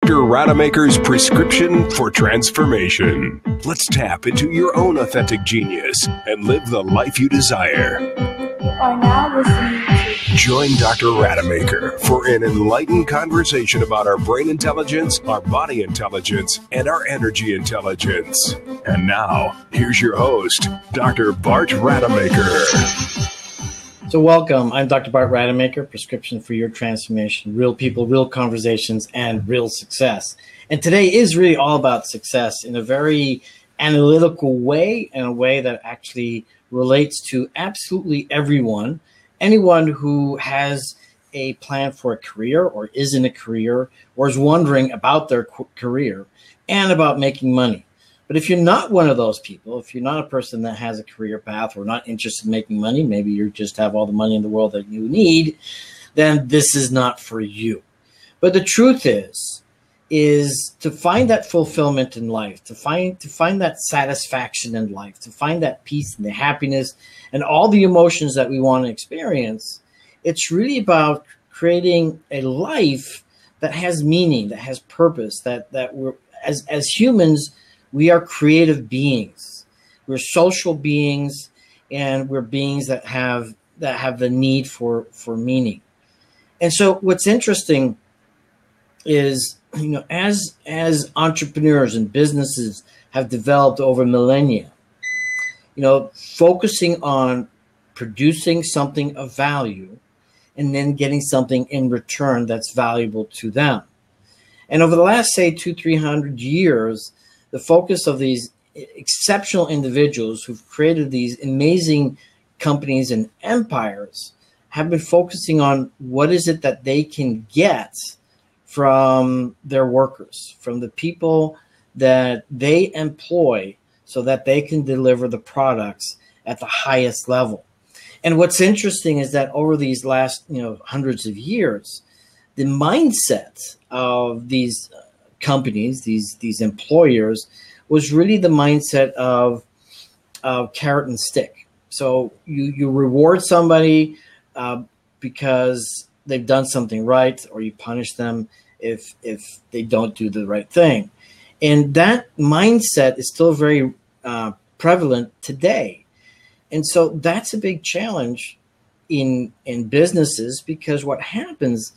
Dr. Rademaker's prescription for transformation. Let's tap into your own authentic genius and live the life you desire. You are now listening to... Join Dr. Rademaker for an enlightened conversation about our brain intelligence, our body intelligence, and our energy intelligence. And now, here's your host, Dr. Bart Rademaker. So welcome. I'm Dr. Bart Rademaker, prescription for your transformation, real people, real conversations, and real success. And today is really all about success in a very analytical way, in a way that actually relates to absolutely everyone, anyone who has a plan for a career or is in a career or is wondering about their career and about making money. But if you're not one of those people, if you're not a person that has a career path or not interested in making money, maybe you just have all the money in the world that you need, then this is not for you. But the truth is to find that fulfillment in life, to find that satisfaction in life, to find that peace and the happiness and all the emotions that we want to experience, it's really about creating a life that has meaning, that has purpose, that we're, as humans, we are creative beings. We're social beings, and we're beings that have the need for meaning. And so what's interesting is, as entrepreneurs and businesses have developed over millennia, focusing on producing something of value and then getting something in return that's valuable to them. And over the last, say, 200-300 years, the focus of these exceptional individuals who've created these amazing companies and empires have been focusing on what is it that they can get from their workers, from the people that they employ so that they can deliver the products at the highest level. And what's interesting is that over these last hundreds of years, the mindset of these companies, these employers, was really the mindset of carrot and stick. So you reward somebody because they've done something right, or you punish them if they don't do the right thing. And that mindset is still very prevalent today. And so that's a big challenge in businesses, because what happens,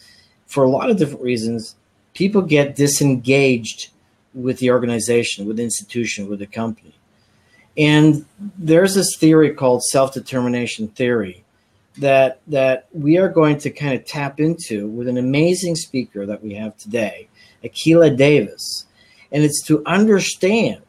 for a lot of different reasons, people get disengaged with the organization, with the institution, with the company. And there's this theory called self-determination theory that we are going to kind of tap into with an amazing speaker that we have today, Akila Davis. And it's to understand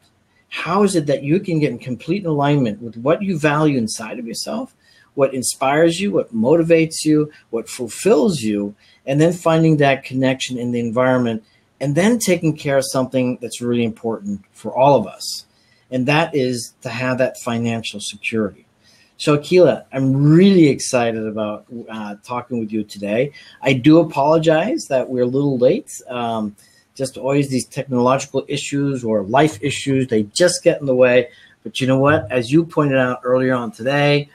how is it that you can get in complete alignment with what you value inside of yourself, what inspires you, what motivates you, what fulfills you, and then finding that connection in the environment, and then taking care of something that's really important for all of us. And that is to have that financial security. So Akila, I'm really excited about talking with you today. I do apologize that we're a little late. Just always these technological issues or life issues, they just get in the way. But you know what? As you pointed out earlier on today,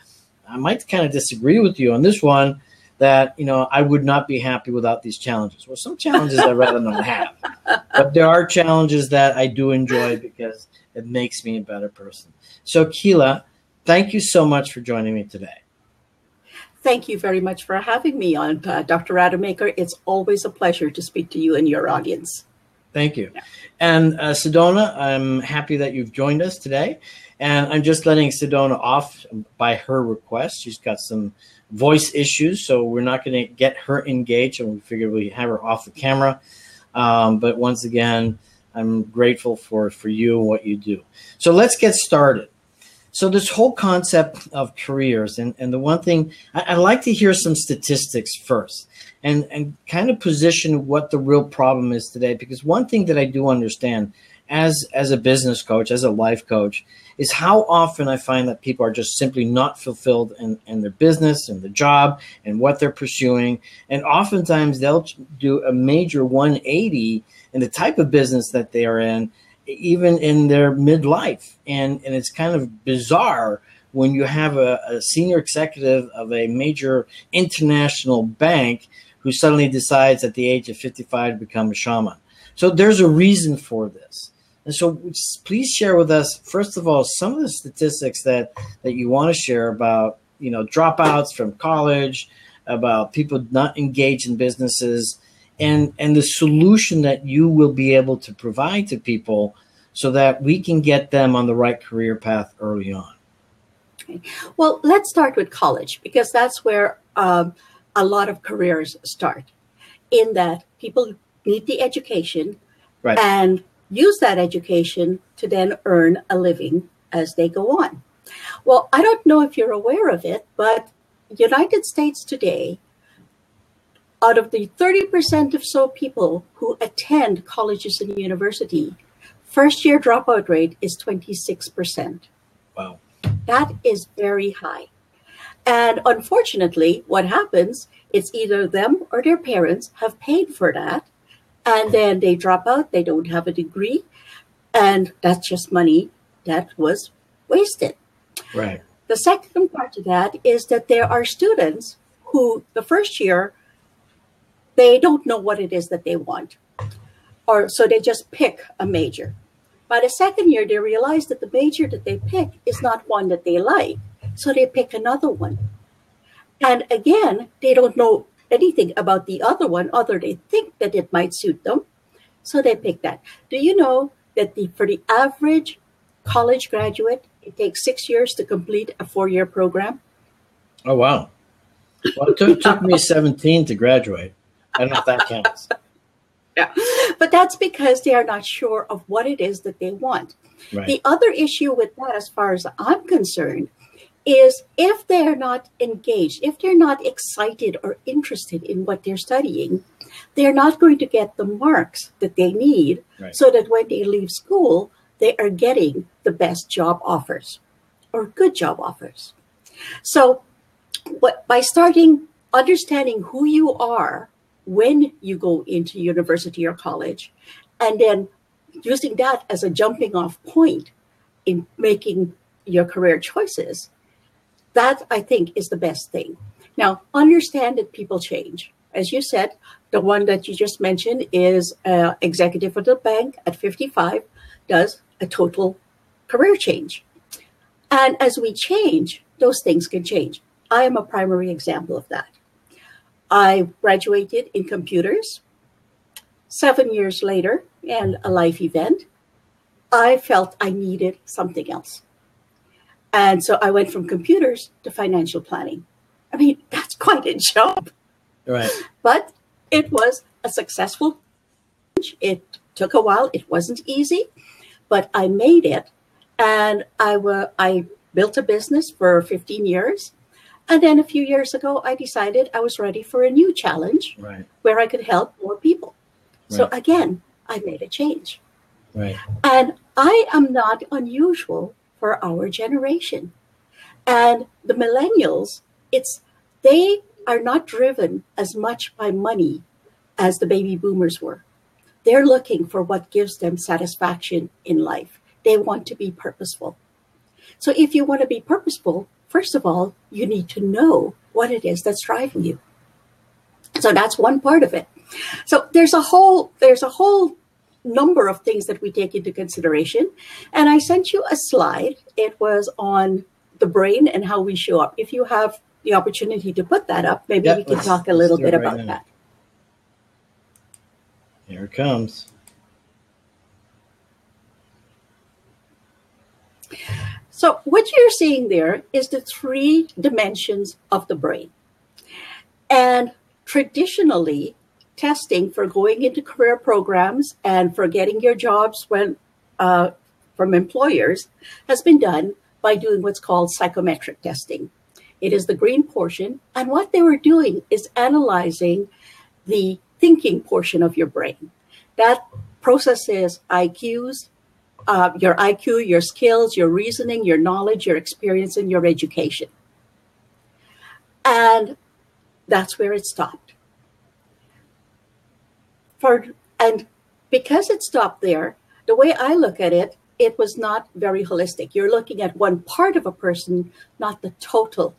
I might kind of disagree with you on this one, that, I would not be happy without these challenges. Well, some challenges I'd rather not have, but there are challenges that I do enjoy because it makes me a better person. So Akila, thank you so much for joining me today. Thank you very much for having me on, Dr. Rademaker. It's always a pleasure to speak to you and your audience. Thank you. Yeah. And Sedona, I'm happy that you've joined us today. And I'm just letting Sedona off by her request. She's got some voice issues, so we're not going to get her engaged, and we figured we'd have her off the camera. But once again, I'm grateful for you and what you do. So let's get started. So this whole concept of careers, and the one thing, I'd like to hear some statistics first and kind of position what the real problem is today. Because one thing that I do understand as a business coach, as a life coach, is how often I find that people are just simply not fulfilled in their business and the job and what they're pursuing. And oftentimes they'll do a major 180 in the type of business that they are in, even in their midlife. And it's kind of bizarre when you have a senior executive of a major international bank who suddenly decides at the age of 55 to become a shaman. So there's a reason for this. And so please share with us, first of all, some of the statistics that you want to share about, dropouts from college, about people not engaged in businesses, and the solution that you will be able to provide to people so that we can get them on the right career path early on. Okay. Well, let's start with college, because that's where a lot of careers start, in that people need the education, right, and use that education to then earn a living as they go on. Well, I don't know if you're aware of it, but United States today, out of the 30% of so people who attend colleges and university, first-year dropout rate is 26%. Wow. That is very high. And unfortunately, what happens, it's either them or their parents have paid for that, and then they drop out, they don't have a degree, and that's just money that was wasted. Right. The second part of that is that there are students who the first year, they don't know what it is that they want, or so they just pick a major. By the second year, they realize that the major that they pick is not one that they like, so they pick another one. And again, they don't know anything about the other one, other they think that it might suit them, so they pick that. Do you know that for the average college graduate, it takes 6 years to complete a 4-year program? Oh, wow. Well, it took me 17 to graduate. I don't know if that counts. Yeah, but that's because they are not sure of what it is that they want. Right. The other issue with that, as far as I'm concerned, is if they're not engaged, if they're not excited or interested in what they're studying, they're not going to get the marks that they need, right, so that when they leave school, they are getting the best job offers or good job offers. So by understanding who you are when you go into university or college, and then using that as a jumping off point in making your career choices, that I think is the best thing. Now, understand that people change. As you said, the one that you just mentioned is executive of the bank at 55 does a total career change. And as we change, those things can change. I am a primary example of that. I graduated in computers. 7 years later, and a life event, I felt I needed something else. And so I went from computers to financial planning. I mean, that's quite a jump. Right. But it was a successful change. It took a while. It wasn't easy, but I made it. And I built a business for 15 years. And then a few years ago, I decided I was ready for a new challenge, right, where I could help more people. Right. So again, I made a change. Right. And I am not unusual for our generation. And the millennials, they are not driven as much by money as the baby boomers were. They're looking for what gives them satisfaction in life. They want to be purposeful. So if you want to be purposeful, first of all, you need to know what it is that's driving you. So that's one part of it. So there's a whole number of things that we take into consideration. And I sent you a slide. It was on the brain and how we show up. If you have the opportunity to put that up, maybe we can talk a little bit about that. Here it comes. So what you're seeing there is the 3 dimensions of the brain. And traditionally, testing for going into career programs and for getting your jobs from employers has been done by doing what's called psychometric testing. It is the green portion. And what they were doing is analyzing the thinking portion of your brain. That processes IQs, your IQ, your skills, your reasoning, your knowledge, your experience, and your education. And that's where it stopped. And because it stopped there, the way I look at it, it was not very holistic. You're looking at one part of a person, not the total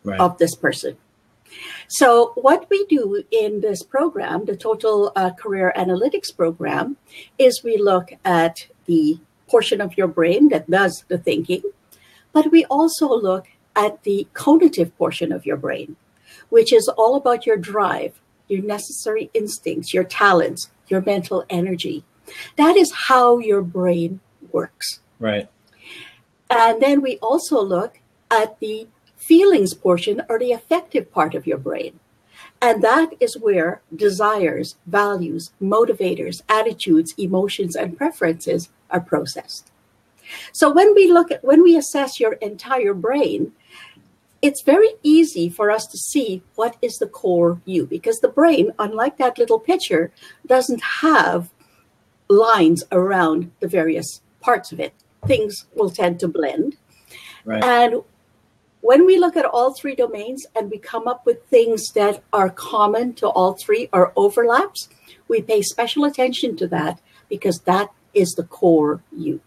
of this person. So what we do in this program, the Total Career Analytics program, is we look at the portion of your brain that does the thinking, but we also look at the cognitive portion of your brain, which is all about your drive, your necessary instincts, your talents, your mental energy. That is how your brain works. Right. And then we also look at the feelings portion or the affective part of your brain. And that is where desires, values, motivators, attitudes, emotions, and preferences are processed. So when we assess your entire brain, it's very easy for us to see what is the core you, because the brain, unlike that little picture, doesn't have lines around the various parts of it. Things will tend to blend. Right. And when we look at all three domains and we come up with things that are common to all three or overlaps, we pay special attention to that because that is the core you.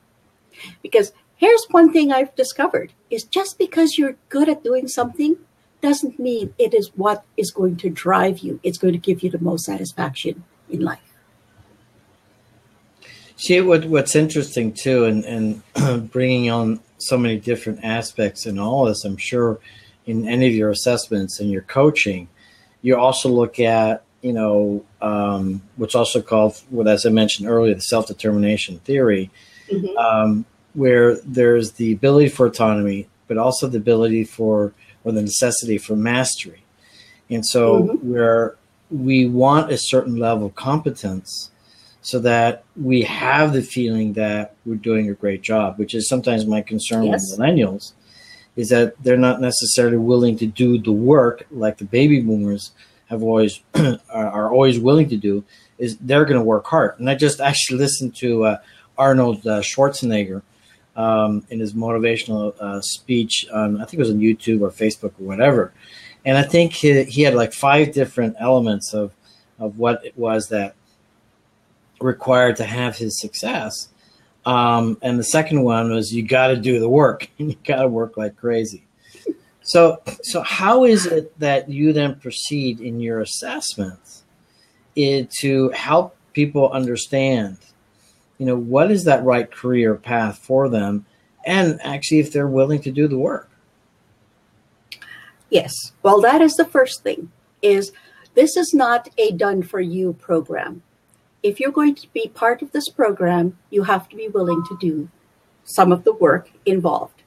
Because here's one thing I've discovered is just because you're good at doing something doesn't mean it is what is going to drive you. It's going to give you the most satisfaction in life. See, what's interesting too, and bringing on so many different aspects in all this, I'm sure in any of your assessments and your coaching, you also look at, what's also called, as I mentioned earlier, the self-determination theory, where there's the ability for autonomy, but also the ability or the necessity for mastery. And so where we want a certain level of competence so that we have the feeling that we're doing a great job, which is sometimes my concern with millennials, is that they're not necessarily willing to do the work like the baby boomers have always are always willing to do. Is they're going to work hard. And I just actually listened to Arnold Schwarzenegger in his motivational speech on, I think it was on YouTube or Facebook or whatever. And I think he had like 5 different elements of what it was that required to have his success. And the second one was you got to do the work and you got to work like crazy. So how is it that you then proceed in your assessments to help people understand, what is that right career path for them, and actually if they're willing to do the work? Yes. Well, that is the first thing, is this is not a done for you program. If you're going to be part of this program, you have to be willing to do some of the work involved.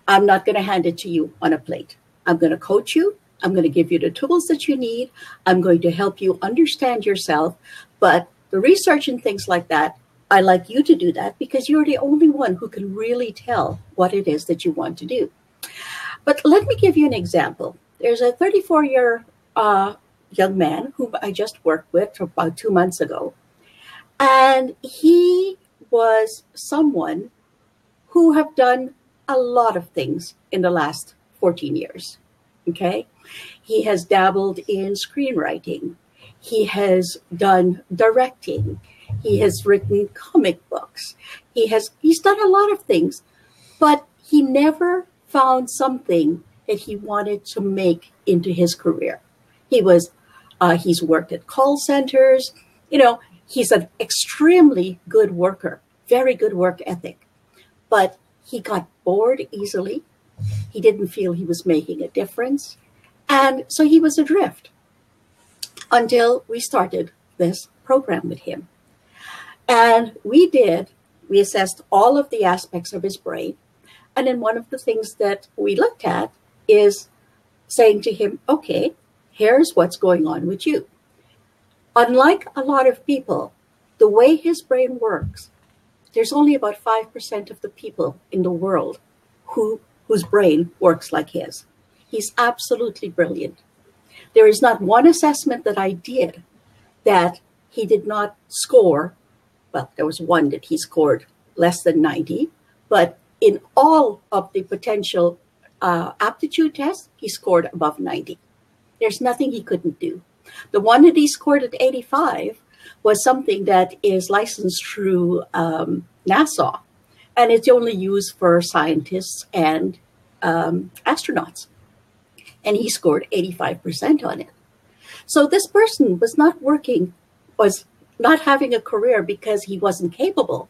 I'm not going to hand it to you on a plate. I'm going to coach you. I'm going to give you the tools that you need. I'm going to help you understand yourself. But the research and things like that, I like you to do that because you're the only one who can really tell what it is that you want to do. But let me give you an example. There's a 34-year young man whom I just worked with about 2 months ago. And he was someone who have done a lot of things in the last 14 years. Okay. He has dabbled in screenwriting. He has done directing. He has written comic books. He's done a lot of things, but he never found something that he wanted to make into his career. He's worked at call centers. He's an extremely good worker, very good work ethic, but he got bored easily. He didn't feel he was making a difference. And so he was adrift until we started this program with him. And we assessed all of the aspects of his brain. And then one of the things that we looked at is saying to him, okay, here's what's going on with you. Unlike a lot of people, the way his brain works, there's only about 5% of the people in the world whose brain works like his. He's absolutely brilliant. There is not one assessment that I did that he did not score. Well, there was one that he scored less than 90, but in all of the potential aptitude tests, he scored above 90. There's nothing he couldn't do. The one that he scored at 85 was something that is licensed through NASA, and it's only used for scientists and astronauts. and he scored 85% on it. So this person was not having a career because he wasn't capable.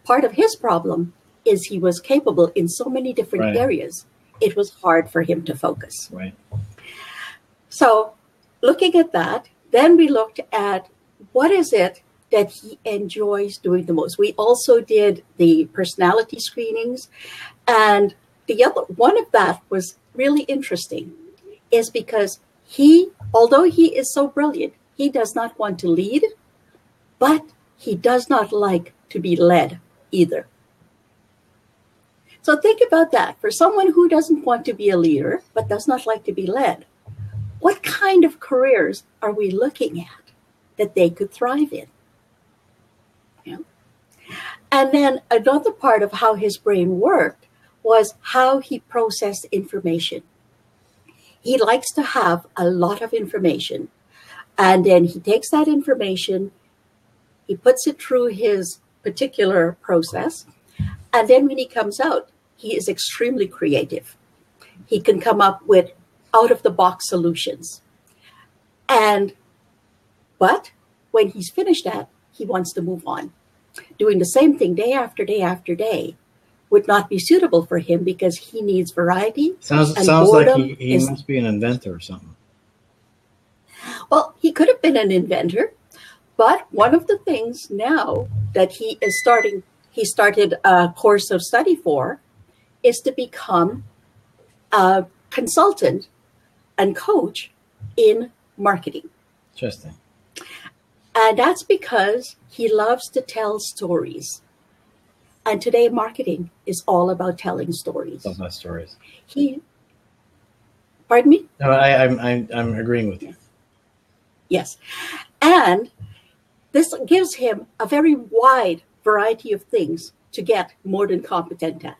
Part of his problem is he was capable in so many different areas. It was hard for him to focus. Right. So looking at that, then we looked at what is it that he enjoys doing the most. We also did the personality screenings, and the other one of that was really interesting is because although he is so brilliant, he does not want to lead, but he does not like to be led either. So think about that. For someone who doesn't want to be a leader, but does not like to be led, what kind of careers are we looking at that they could thrive in? Yeah. And then another part of how his brain worked was how he processed information. He likes to have a lot of information, and then he takes that information, he puts it through his particular process, and then when he comes out, he is extremely creative. He can come up with out-of-the-box solutions. But when he's finished that, he wants to move on. Doing the same thing day after day after day would not be suitable for him because he needs variety. Sounds like he must be an inventor or something. Well, he could have been an inventor, but one of the things now that he started a course of study for is to become a consultant and coach in marketing. Interesting. And that's because he loves to tell stories. And today marketing is all about telling stories. It's all about stories. Pardon me? No, I'm agreeing with you. Yes. And this gives him a very wide variety of things to get more than competent at.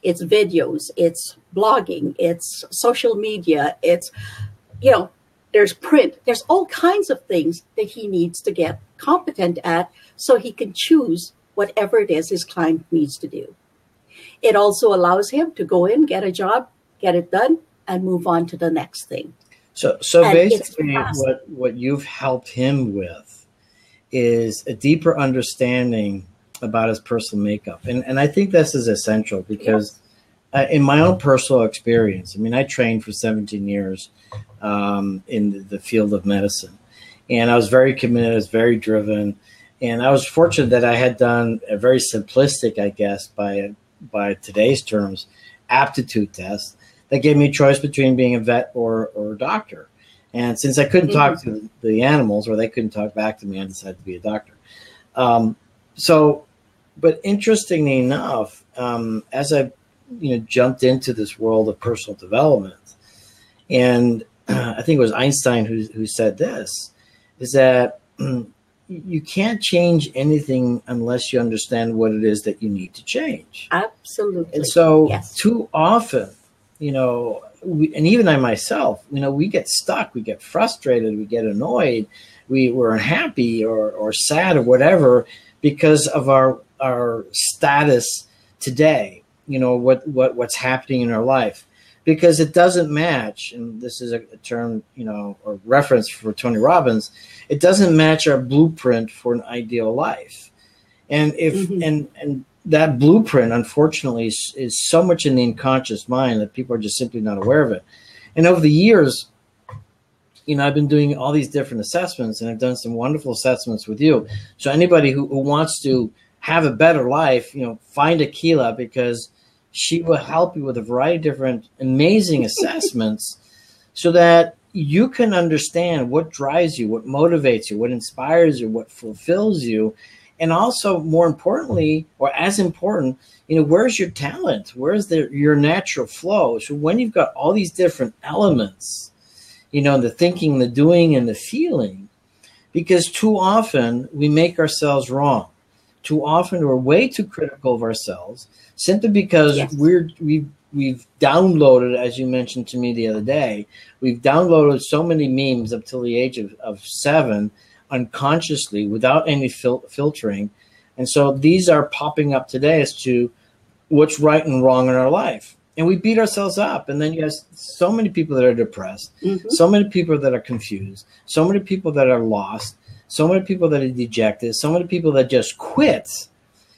It's videos, it's blogging, it's social media, it's, there's print. There's all kinds of things that he needs to get competent at so he can choose whatever it is his client needs to do. It also allows him to go in, get a job, get it done, and move on to the next thing. So basically what you've helped him with is a deeper understanding about his personal makeup. And I think this is essential because in my own personal experience, I trained for 17 years in the field of medicine. And I was very committed, I was very driven. And I was fortunate that I had done a very simplistic, I guess, by today's terms, aptitude test that gave me a choice between being a vet or a doctor. And since I couldn't talk to the animals or they couldn't talk back to me, I decided to be a doctor. But interestingly enough, as I jumped into this world of personal development, and I think it was Einstein who said this, is that you can't change anything unless you understand what it is that you need to change. Absolutely. And so too often, and even I myself, we get stuck, we get frustrated, we get annoyed, we're unhappy or sad or whatever because of our status today, what's happening in our life, because it doesn't match. And this is a term, or reference for Tony Robbins. It doesn't match our blueprint for an ideal life. And and that blueprint, unfortunately, is so much in the unconscious mind that people are just simply not aware of it. And over the years, I've been doing all these different assessments, and I've done some wonderful assessments with you. So anybody who wants to have a better life, find Akila, because she will help you with a variety of different amazing assessments so that you can understand what drives you, what motivates you, what inspires you, what fulfills you. And also, more importantly, or as important, where's your talent? Where's your natural flow? So when you've got all these different elements, the thinking, the doing, and the feeling, because too often we make ourselves wrong. Too often we're way too critical of ourselves simply because we've downloaded, as you mentioned to me the other day, we've downloaded so many memes up till the age of 7 unconsciously without any filtering. And so these are popping up today as to what's right and wrong in our life. and we beat ourselves up. And then you have so many people that are depressed, so many people that are confused, so many people that are lost, so many people that are dejected, so many people that just quit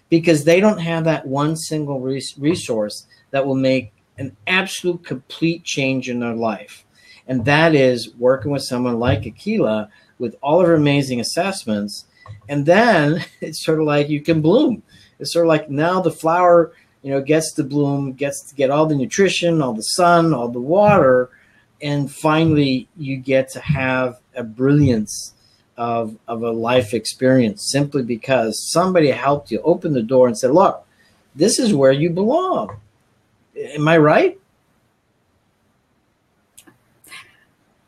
because they don't have that one single resource that will make an absolute complete change in their life. And that is working with someone like Akila with all of her amazing assessments. And then it's sort of like you can bloom. It's sort of like now the flower, gets to bloom, gets to get all the nutrition, all the sun, all the water. And finally, you get to have a brilliance of a life experience simply because somebody helped you open the door and said, look, this is where you belong. Am I right?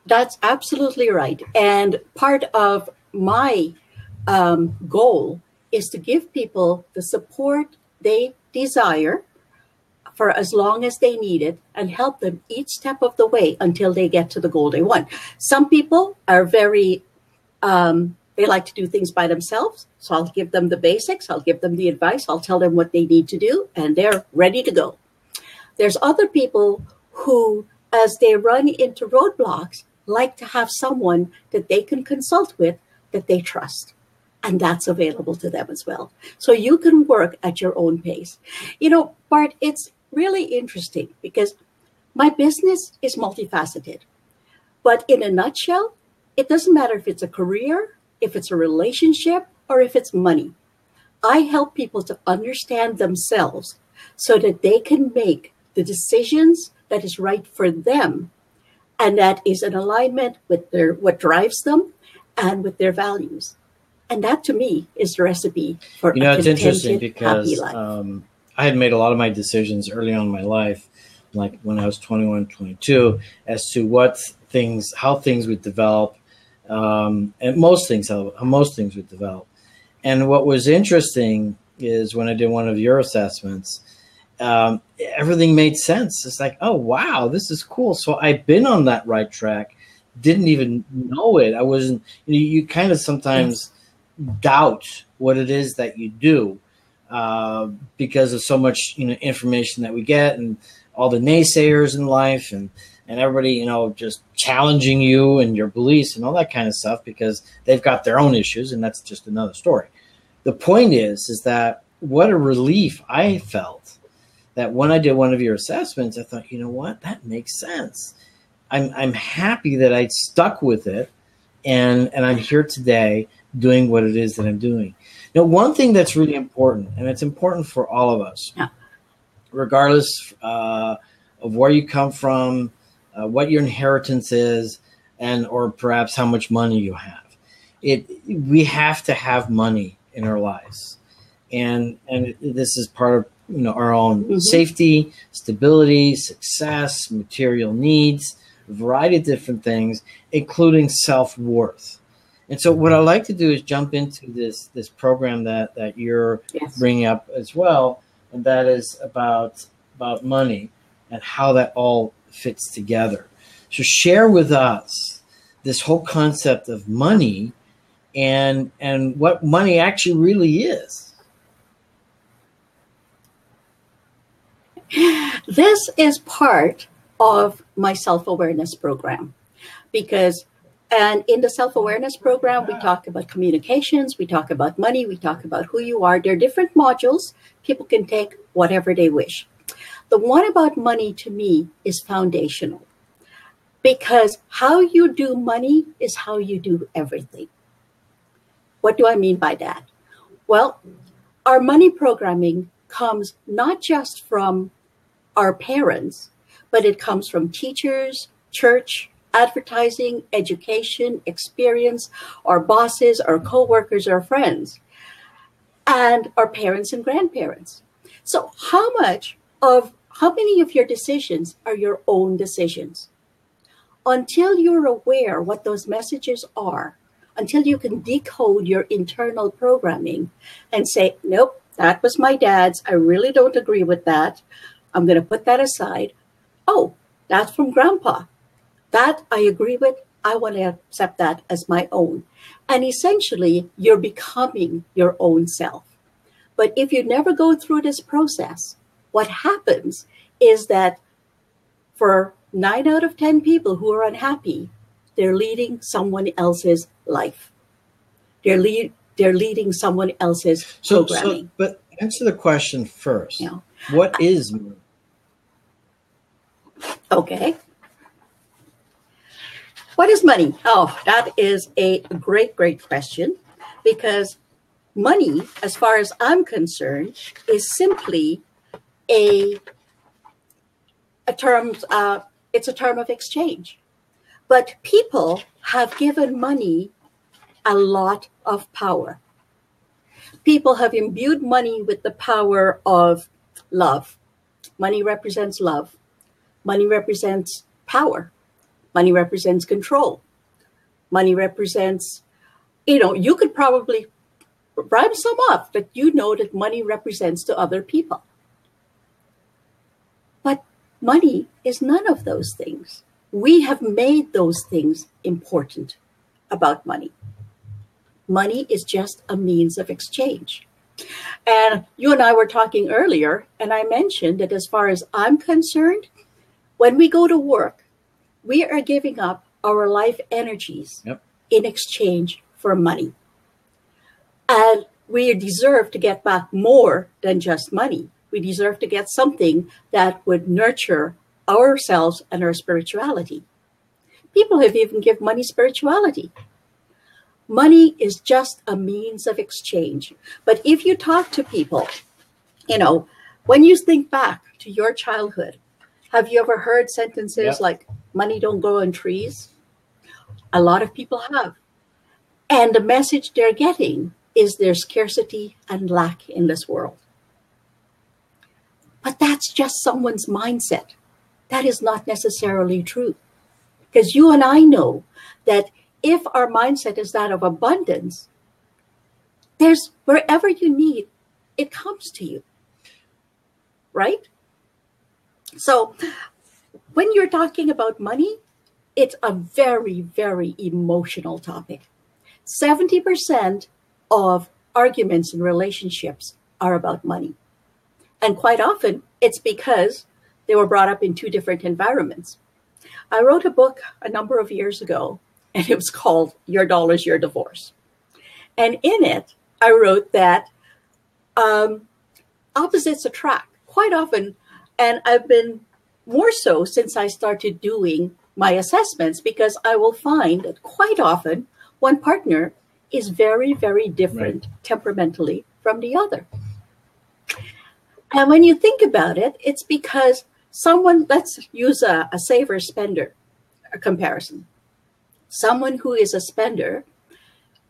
That's absolutely right. And part of my goal is to give people the support they desire for as long as they need it and help them each step of the way until they get to the goal they want. Some people are very, they like to do things by themselves. So I'll give them the basics. I'll give them the advice. I'll tell them what they need to do, and they're ready to go. There's other people who, as they run into roadblocks, like to have someone that they can consult with that they trust. And that's available to them as well. So you can work at your own pace. Bart, it's really interesting because my business is multifaceted. But in a nutshell, it doesn't matter if it's a career, if it's a relationship, or if it's money. I help people to understand themselves so that they can make the decisions that is right for them. And that is in alignment with what drives them and with their values. And that, to me, is the recipe for a it's interesting contented, because happy life. I had made a lot of my decisions early on in my life, like when I was 21, 22, as to how things would develop, and how most things would develop. And what was interesting is when I did one of your assessments, everything made sense. It's like, oh, wow, this is cool. So I've been on that right track, didn't even know it. I wasn't, you kind of sometimes doubt what it is that you do because of so much, information that we get and all the naysayers in life and everybody, just challenging you and your beliefs and all that kind of stuff because they've got their own issues, and that's just another story. The point is that what a relief I felt that when I did one of your assessments, I thought, you know what, that makes sense. I'm happy that I stuck with it, and I'm here today doing what it is that I'm doing. Now, one thing that's really important, and it's important for all of us, regardless of where you come from, what your inheritance is, or perhaps how much money you have. We have to have money in our lives, and this is part of our own safety, stability, success, material needs, a variety of different things, including self-worth. And so what I'd like to do is jump into this program that you're bringing up as well, and that is about money and how that all fits together. So share with us this whole concept of money and what money actually really is. This is part of my self-awareness program and in the self-awareness program, we talk about communications, we talk about money, we talk about who you are. There are different modules. People can take whatever they wish. The one about money to me is foundational because how you do money is how you do everything. What do I mean by that? Well, our money programming comes not just from our parents, but it comes from teachers, church, advertising, education, experience, our bosses, our coworkers, our friends, and our parents and grandparents. So how many of your decisions are your own decisions? Until you're aware what those messages are, until you can decode your internal programming and say, nope, that was my dad's. I really don't agree with that. I'm going to put that aside. Oh, that's from grandpa. That I agree with. I want to accept that as my own. And essentially, you're becoming your own self. But if you never go through this process, what happens is that For 9 out of 10 people who are unhappy, they're leading someone else's life. They're leading someone else's programming. But answer the question first. You know, what is money? Okay. What is money? Oh, that is a great, great question, because money, as far as I'm concerned, is simply a term. It's a term of exchange. But people have given money a lot of power. People have imbued money with the power of love. Money represents love. Money represents power. Money represents control. Money represents, you could probably rhyme some up that that money represents to other people. But money is none of those things. We have made those things important about money. Money is just a means of exchange. And you and I were talking earlier, and I mentioned that as far as I'm concerned, when we go to work, we are giving up our life energies in exchange for money. And we deserve to get back more than just money. We deserve to get something that would nurture ourselves and our spirituality. People have even given money spirituality. Money is just a means of exchange. But if you talk to people, when you think back to your childhood, have you ever heard sentences like, money don't grow on trees? A lot of people have. And the message they're getting is there's scarcity and lack in this world. But that's just someone's mindset. That is not necessarily true. Because you and I know that if our mindset is that of abundance, there's wherever you need, it comes to you. Right? So when you're talking about money, it's a very, very emotional topic. 70% of arguments in relationships are about money. And quite often, it's because they were brought up in two different environments. I wrote a book a number of years ago, and it was called Your Dollar's Your Divorce. And in it, I wrote that opposites attract quite often. And I've been more so since I started doing my assessments, because I will find that quite often one partner is very, very different temperamentally from the other. And when you think about it, it's because let's use a saver-spender comparison. Someone who is a spender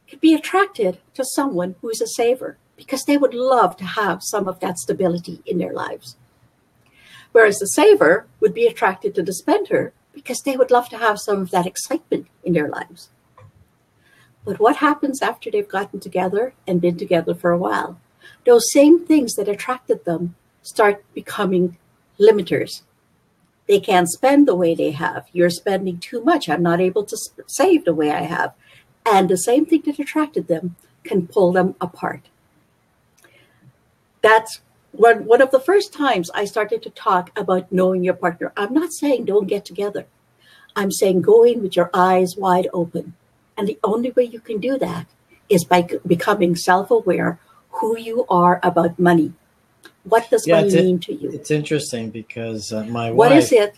could be attracted to someone who is a saver because they would love to have some of that stability in their lives. Whereas the saver would be attracted to the spender because they would love to have some of that excitement in their lives. But what happens after they've gotten together and been together for a while? Those same things that attracted them start becoming limiters. They can't spend the way they have. You're spending too much. I'm not able to save the way I have. And the same thing that attracted them can pull them apart. That's one of the first times I started to talk about knowing your partner. I'm not saying don't get together. I'm saying go in with your eyes wide open. And the only way you can do that is by becoming self-aware who you are about money. What does money mean to you? It's interesting because my wife... What is it?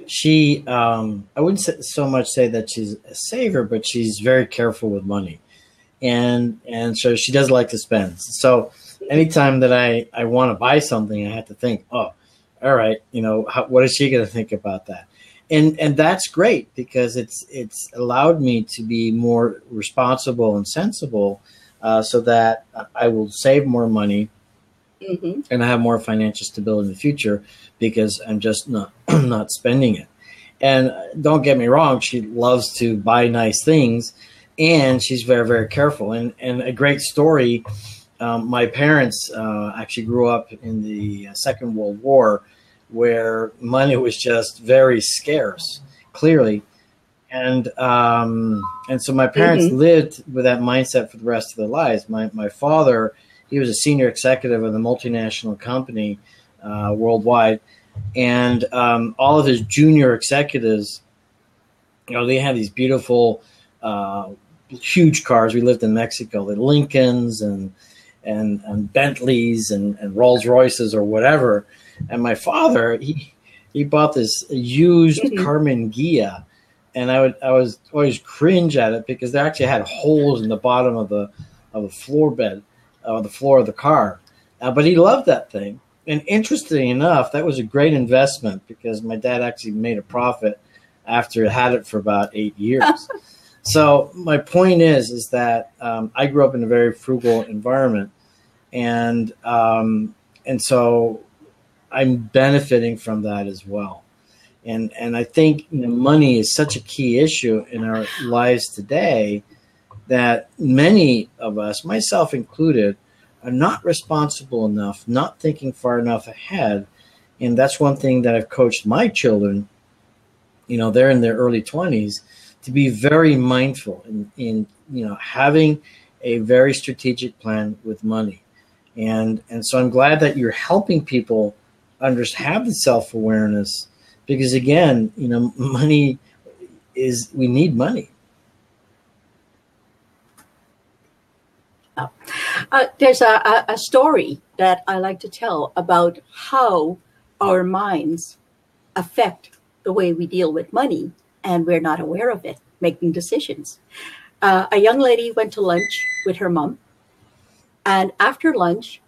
She, I wouldn't so much say that she's a saver, but she's very careful with money. And so she does like to spend. So anytime that I want to buy something, I have to think, oh, all right, what is she going to think about that? And that's great because it's allowed me to be more responsible and sensible so that I will save more money and I have more financial stability in the future because I'm just not spending it. And don't get me wrong, she loves to buy nice things and she's very, very careful. And a great story, my parents actually grew up in the Second World War, where money was just very scarce, clearly. And so my parents lived with that mindset for the rest of their lives. My father, he was a senior executive of a multinational company worldwide. And all of his junior executives, they have these beautiful, huge cars. We lived in Mexico, the Lincolns and Bentleys and Rolls Royces or whatever. And my father, he bought this used Carmen Ghia, and I was always cringe at it because they actually had holes in the bottom of the floor bed, the floor of the car. But he loved that thing. And interestingly enough, that was a great investment because my dad actually made a profit after it had it for about 8 years. So my point is that I grew up in a very frugal environment, and so I'm benefiting from that as well. And I think money is such a key issue in our lives today that many of us, myself included, are not responsible enough, not thinking far enough ahead. And that's one thing that I've coached my children, they're in their early 20s, to be very mindful in having a very strategic plan with money. And so I'm glad that you're helping people have the self-awareness, because again, money we need money. There's a story that I like to tell about how our minds affect the way we deal with money, and we're not aware of it, making decisions. A young lady went to lunch with her mom, and after lunch,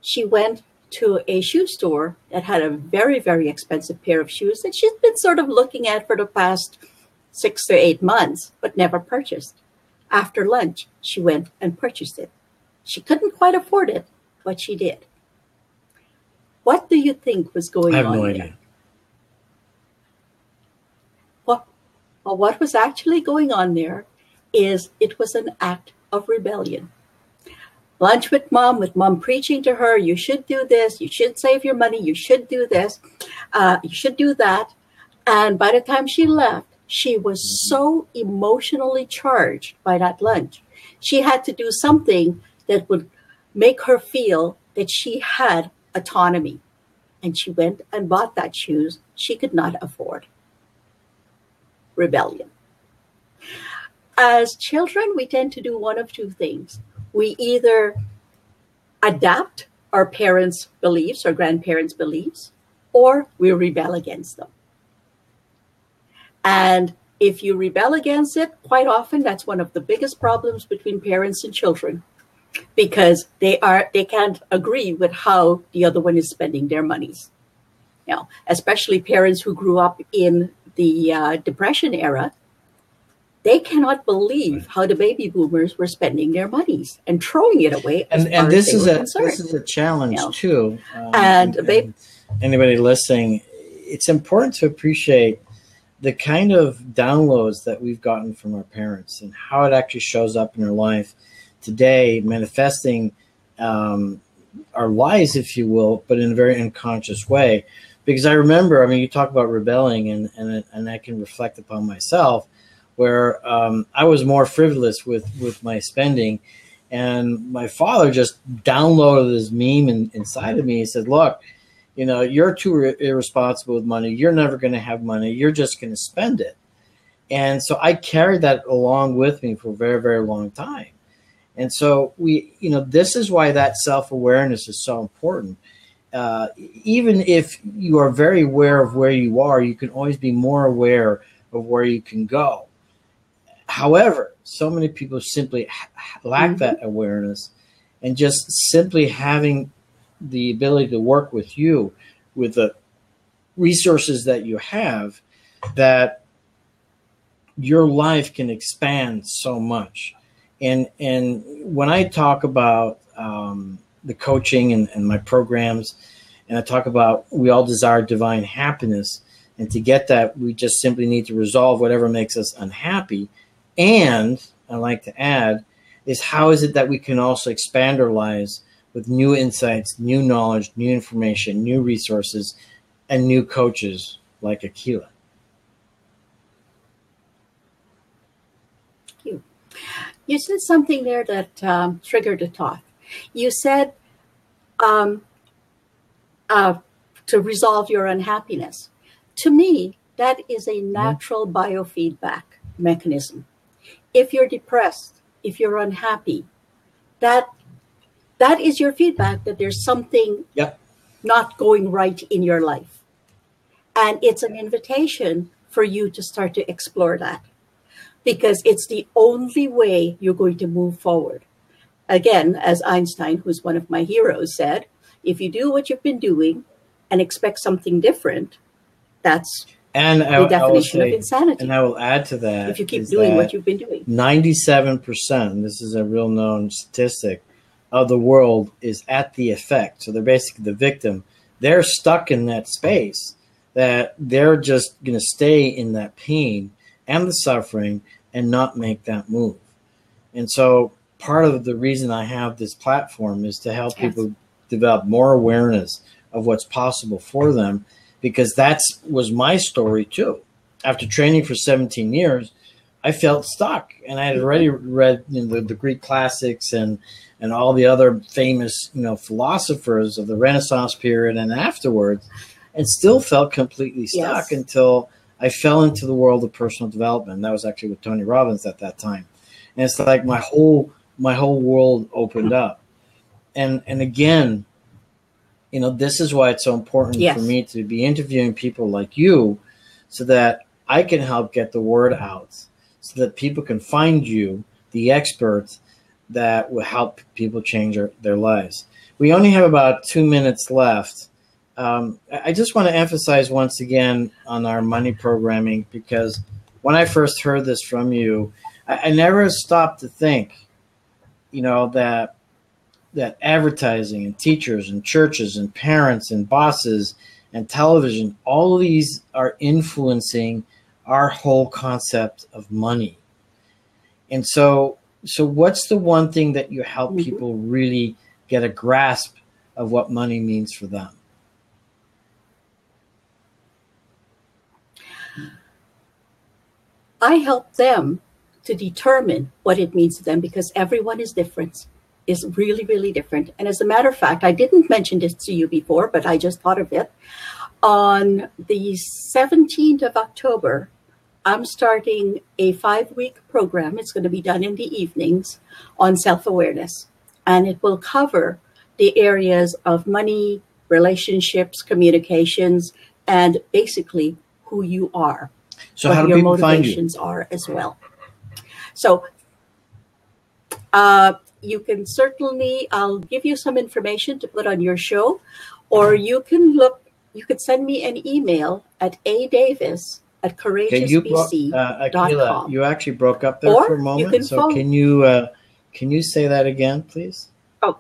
she went to a shoe store that had a very, very expensive pair of shoes that she's been sort of looking at for the past 6 to 8 months, but never purchased. After lunch, she went and purchased it. She couldn't quite afford it, but she did. What do you think was going on? I have no idea. Well, what was actually going on there is it was an act of rebellion. Lunch with mom preaching to her, you should do this, you should save your money, you should do this, you should do that. And by the time she left, she was so emotionally charged by that lunch. She had to do something that would make her feel that she had autonomy. And she went and bought that shoes she could not afford. Rebellion. As children, we tend to do one of two things. We either adapt our parents' beliefs or grandparents' beliefs, or we rebel against them. And if you rebel against it, quite often that's one of the biggest problems between parents and children, because they can't agree with how the other one is spending their monies. Especially parents who grew up in the Depression era, they cannot believe how the baby boomers were spending their monies and throwing it away. And this is a challenge too. And anybody listening, it's important to appreciate the kind of downloads that we've gotten from our parents and how it actually shows up in our life today, manifesting our lives, if you will, but in a very unconscious way. Because I remember, you talk about rebelling, and I can reflect upon myself, where I was more frivolous with my spending, and my father just downloaded this meme inside of me. He said, "Look, you're too irresponsible with money. You're never going to have money. You're just going to spend it." And so I carried that along with me for a very, very long time. And so this is why that self-awareness is so important. Even if you are very aware of where you are, you can always be more aware of where you can go. However, so many people simply lack that awareness, and just simply having the ability to work with you, with the resources that you have, that your life can expand so much. And when I talk about the coaching and my programs, and I talk about we all desire divine happiness, and to get that, we just simply need to resolve whatever makes us unhappy. And I like to add is, how is it that we can also expand our lives with new insights, new knowledge, new information, new resources, and new coaches like Akila? You said something there that triggered a thought. You said to resolve your unhappiness. To me, that is a natural biofeedback mechanism. If you're depressed, if you're unhappy, that is your feedback that there's something not going right in your life. And it's an invitation for you to start to explore that, because it's the only way you're going to move forward. Again, as Einstein, who's one of my heroes, said, if you do what you've been doing and expect something different, that's the definition of insanity. And I will add to that, if you keep doing what you've been doing. 97%, and this is a real known statistic, of the world is at the effect. So they're basically the victim. They're stuck in that space that they're just going to stay in that pain and the suffering and not make that move. And so part of the reason I have this platform is to help people develop more awareness of what's possible for them, because that was my story too. After training for 17 years, I felt stuck, and I had already read the Greek classics and all the other famous philosophers of the Renaissance period and afterwards, and still felt completely stuck until I fell into the world of personal development. That was actually with Tony Robbins at that time, and it's like my whole world opened up. And again, this is why it's so important for me to be interviewing people like you, so that I can help get the word out, so that people can find you, the expert that will help people change their lives. We only have about 2 minutes left. I just want to emphasize once again on our money programming, because when I first heard this from you, I never stopped to think, that advertising and teachers and churches and parents and bosses and television, all of these are influencing our whole concept of money. And so what's the one thing that you help people really get a grasp of what money means for them? I help them to determine what it means to them, because everyone is different, is really, really different. And as a matter of fact, I didn't mention this to you before, but I just thought of it. On the 17th of October, I'm starting a 5-week program. It's going to be done in the evenings on self-awareness. And it will cover the areas of money, relationships, communications, and basically who you are. So how do people find you? What your motivations are as well. So you can certainly, I'll give you some information to put on your show, or you can send me an email at adavis@courageousbc.com. Akila, you actually broke up there for a moment. Can you say that again, please? Oh,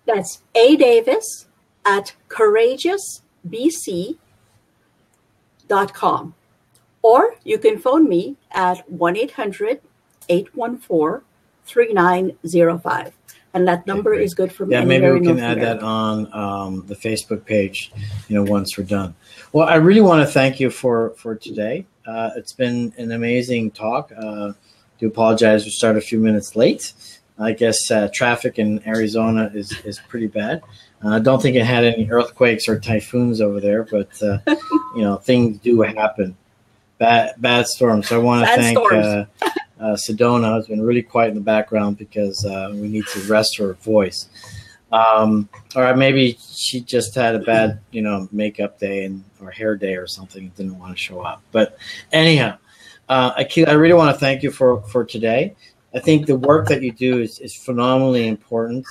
that's adavis@courageousbc.com. Or you can phone me at 1-800-814-3905. And that number is good for me. Yeah, maybe we can add that on the Facebook page, once we're done. Well, I really want to thank you for today. It's been an amazing talk. Do apologize, we started a few minutes late. I guess traffic in Arizona is pretty bad. I don't think it had any earthquakes or typhoons over there, but things do happen. Bad storms. So I want to thank Sedona has been really quiet in the background because we need to rest her voice. Or maybe she just had a bad, makeup day or hair day or something and didn't want to show up. But anyhow, Akila, I really want to thank you for today. I think the work that you do is phenomenally important.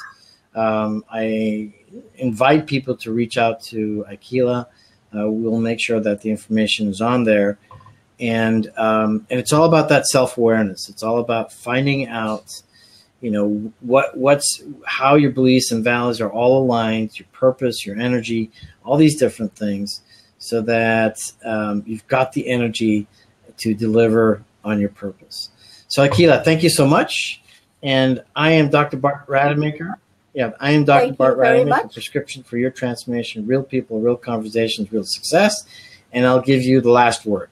I invite people to reach out to Akila. We'll make sure that the information is on there. And it's all about that self-awareness. It's all about finding out, how your beliefs and values are all aligned, your purpose, your energy, all these different things, so that you've got the energy to deliver on your purpose. So Akila, thank you so much. And I am Dr. Bart Rademaker. Yeah, I am Dr. Bart Rademaker, prescription for your transformation, real people, real conversations, real success. And I'll give you the last word.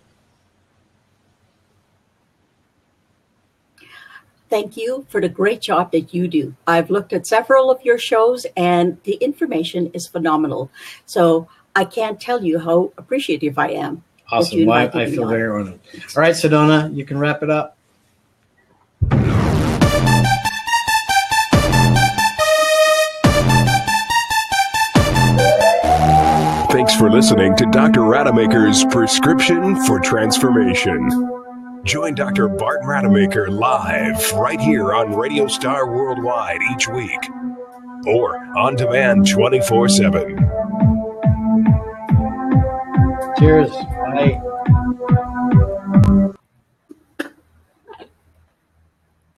thank you for the great job that you do. I've looked at several of your shows, and the information is phenomenal. So I can't tell you how appreciative I am. Awesome. Well, I feel very honored. All right, Sedona, you can wrap it up. Thanks for listening to Dr. Rademaker's Prescription for Transformation. Join Dr. Bart Rademaker live right here on Radio Star Worldwide each week or on demand 24/7. Cheers. Bye.